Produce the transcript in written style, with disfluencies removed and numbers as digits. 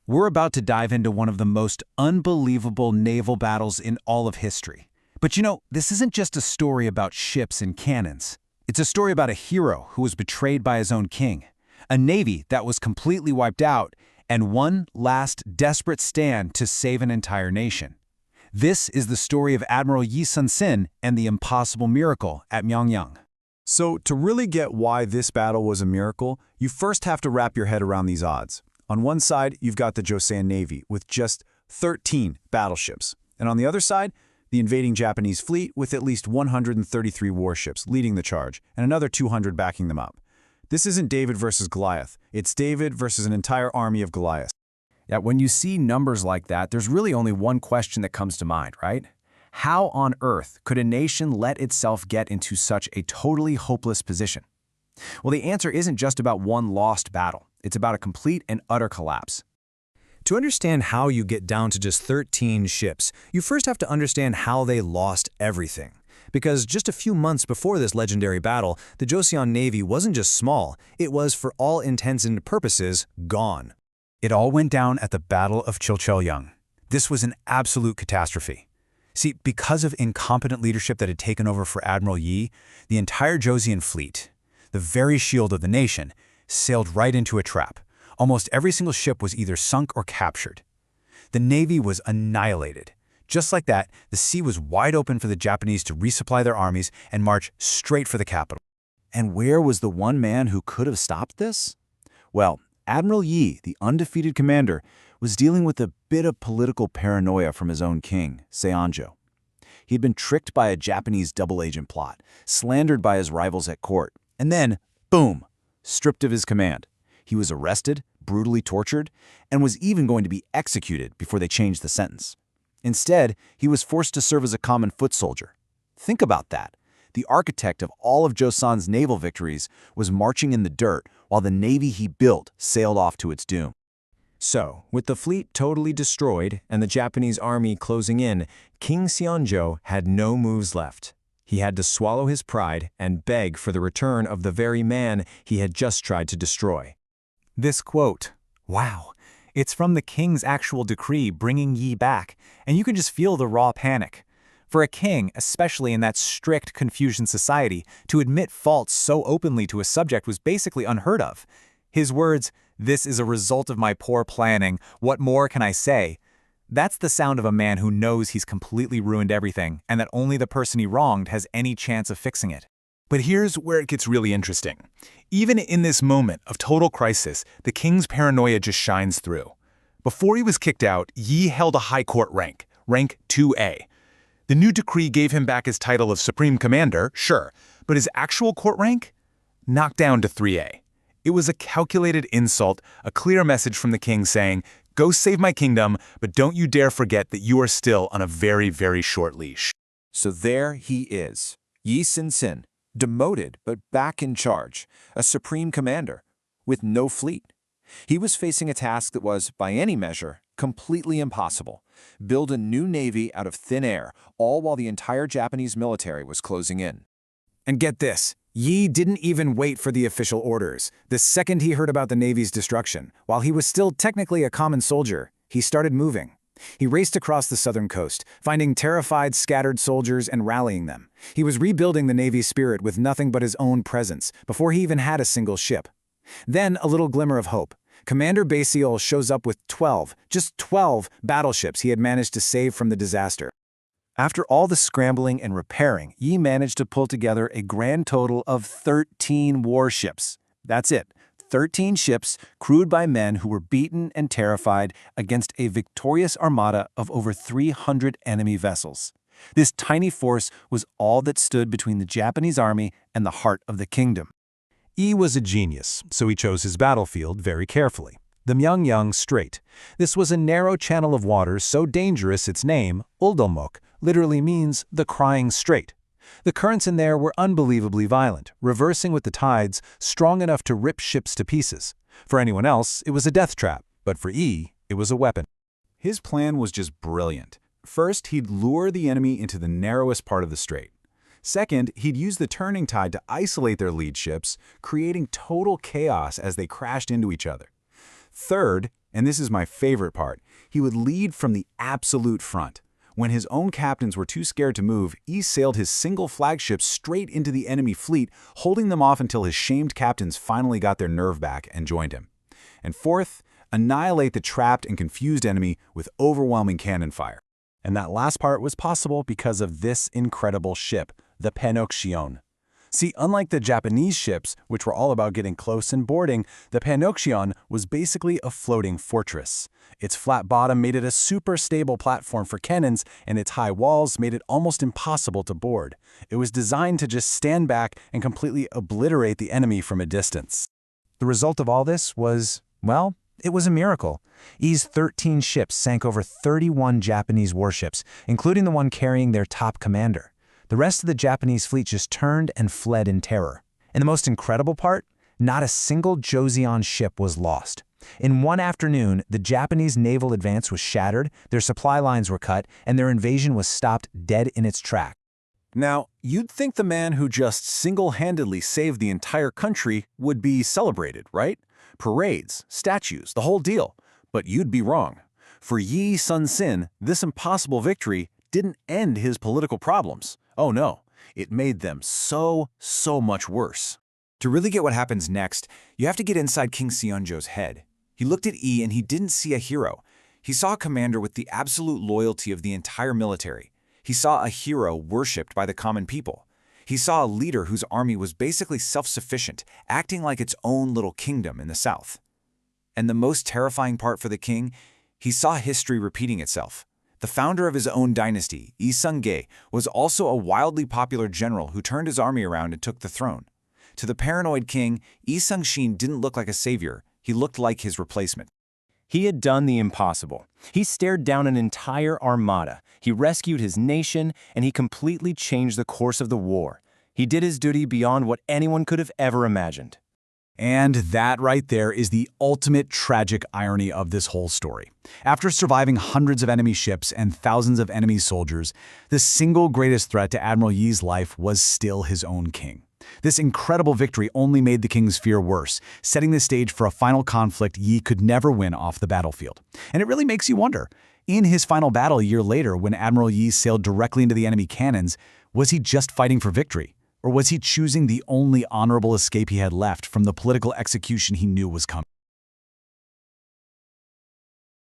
We're about to dive into one of the most unbelievable naval battles in all of history. But this isn't just a story about ships and cannons. It's a story about a hero who was betrayed by his own king, a navy that was completely wiped out, and one last desperate stand to save an entire nation. This is the story of Admiral Yi Sun-sin and the impossible miracle at Myeongnyang. So, to really get why this battle was a miracle, you first have to wrap your head around these odds. On one side, you've got the Joseon Navy with just 13 battleships. And on the other side, the invading Japanese fleet with at least 133 warships leading the charge and another 200 backing them up. This isn't David versus Goliath. It's David versus an entire army of Goliaths. Yet when you see numbers like that, there's really only one question that comes to mind, right? How on earth could a nation let itself get into such a totally hopeless position? Well, the answer isn't just about one lost battle. It's about a complete and utter collapse. To understand how you get down to just 13 ships, you first have to understand how they lost everything. Because just a few months before this legendary battle, the Joseon Navy wasn't just small, it was, for all intents and purposes, gone. It all went down at the Battle of Chilcheoyeong. This was an absolute catastrophe. See, because of incompetent leadership that had taken over for Admiral Yi, the entire Joseon fleet, the very shield of the nation, sailed right into a trap. Almost every single ship was either sunk or captured. The Navy was annihilated. Just like that, the sea was wide open for the Japanese to resupply their armies and march straight for the capital. And where was the one man who could have stopped this? Well, Admiral Yi, the undefeated commander, was dealing with a bit of political paranoia from his own king, Seonjo. He'd been tricked by a Japanese double-agent plot, slandered by his rivals at court, and then, boom, stripped of his command. He was arrested, brutally tortured, and was even going to be executed before they changed the sentence. Instead, he was forced to serve as a common foot soldier. Think about that. The architect of all of Joseon's naval victories was marching in the dirt while the navy he built sailed off to its doom. So, with the fleet totally destroyed and the Japanese army closing in, King Seonjo had no moves left. He had to swallow his pride and beg for the return of the very man he had just tried to destroy. This quote, wow, it's from the king's actual decree bringing Yi back, and you can just feel the raw panic. For a king, especially in that strict Confucian society, to admit faults so openly to a subject was basically unheard of. His words, "This is a result of my poor planning, what more can I say?" That's the sound of a man who knows he's completely ruined everything and that only the person he wronged has any chance of fixing it. But here's where it gets really interesting. Even in this moment of total crisis, the king's paranoia just shines through. Before he was kicked out, Yi held a high court rank 2A. The new decree gave him back his title of Supreme Commander, sure, but his actual court rank? Knocked down to 3A. It was a calculated insult, a clear message from the king saying, "Go save my kingdom, but don't you dare forget that you are still on a very, very short leash." So there he is, Yi Sun-sin, demoted but back in charge, a supreme commander, with no fleet. He was facing a task that was, by any measure, completely impossible. Build a new navy out of thin air, all while the entire Japanese military was closing in. And get this, Yi didn't even wait for the official orders. The second he heard about the Navy's destruction, while he was still technically a common soldier, he started moving. He raced across the southern coast, finding terrified, scattered soldiers and rallying them. He was rebuilding the Navy's spirit with nothing but his own presence, before he even had a single ship. Then a little glimmer of hope. Commander Baseol shows up with just 12 battleships he had managed to save from the disaster. After all the scrambling and repairing, Yi managed to pull together a grand total of 13 warships. That's it, 13 ships crewed by men who were beaten and terrified against a victorious armada of over 300 enemy vessels. This tiny force was all that stood between the Japanese army and the heart of the kingdom. Yi was a genius, so he chose his battlefield very carefully. The Myeongnyang Strait. This was a narrow channel of waters so dangerous its name, Uldolmok, literally means the crying strait. The currents in there were unbelievably violent, reversing with the tides, strong enough to rip ships to pieces. For anyone else, it was a death trap, but for Yi, it was a weapon. His plan was just brilliant. First, he'd lure the enemy into the narrowest part of the strait. Second, he'd use the turning tide to isolate their lead ships, creating total chaos as they crashed into each other. Third, And this is my favorite part. He would lead from the absolute front. When his own captains were too scared to move, Yi sailed his single flagship straight into the enemy fleet, holding them off until his shamed captains finally got their nerve back and joined him. And fourth, annihilate the trapped and confused enemy with overwhelming cannon fire. And that last part was possible because of this incredible ship, the Myeongnyang. See, unlike the Japanese ships, which were all about getting close and boarding, the Myeongnyang was basically a floating fortress. Its flat bottom made it a super stable platform for cannons, and its high walls made it almost impossible to board. It was designed to just stand back and completely obliterate the enemy from a distance. The result of all this was, well, it was a miracle. Yi's 13 ships sank over 31 Japanese warships, including the one carrying their top commander. The rest of the Japanese fleet just turned and fled in terror. And the most incredible part? Not a single Joseon ship was lost. In one afternoon, the Japanese naval advance was shattered, their supply lines were cut, and their invasion was stopped dead in its track. Now, you'd think the man who just single-handedly saved the entire country would be celebrated, right? Parades, statues, the whole deal. But you'd be wrong. For Yi Sun-sin, this impossible victory didn't end his political problems. Oh no, it made them so much worse. To really get what happens next, you have to get inside King Seonjo's head. He looked at Yi and he didn't see a hero. He saw a commander with the absolute loyalty of the entire military. He saw a hero worshipped by the common people. He saw a leader whose army was basically self-sufficient, acting like its own little kingdom in the south. And the most terrifying part for the king, he saw history repeating itself. The founder of his own dynasty, Yi Sung-gae, was also a wildly popular general who turned his army around and took the throne. To the paranoid king, Yi Sung-shin didn't look like a savior, he looked like his replacement. He had done the impossible. He stared down an entire armada, he rescued his nation, and he completely changed the course of the war. He did his duty beyond what anyone could have ever imagined. And that right there is the ultimate tragic irony of this whole story. After surviving hundreds of enemy ships and thousands of enemy soldiers, the single greatest threat to Admiral Yi's life was still his own king. This incredible victory only made the king's fear worse, setting the stage for a final conflict Yi could never win off the battlefield. And it really makes you wonder, in his final battle a year later when Admiral Yi sailed directly into the enemy cannons, was he just fighting for victory? Or was he choosing the only honorable escape he had left from the political execution he knew was coming?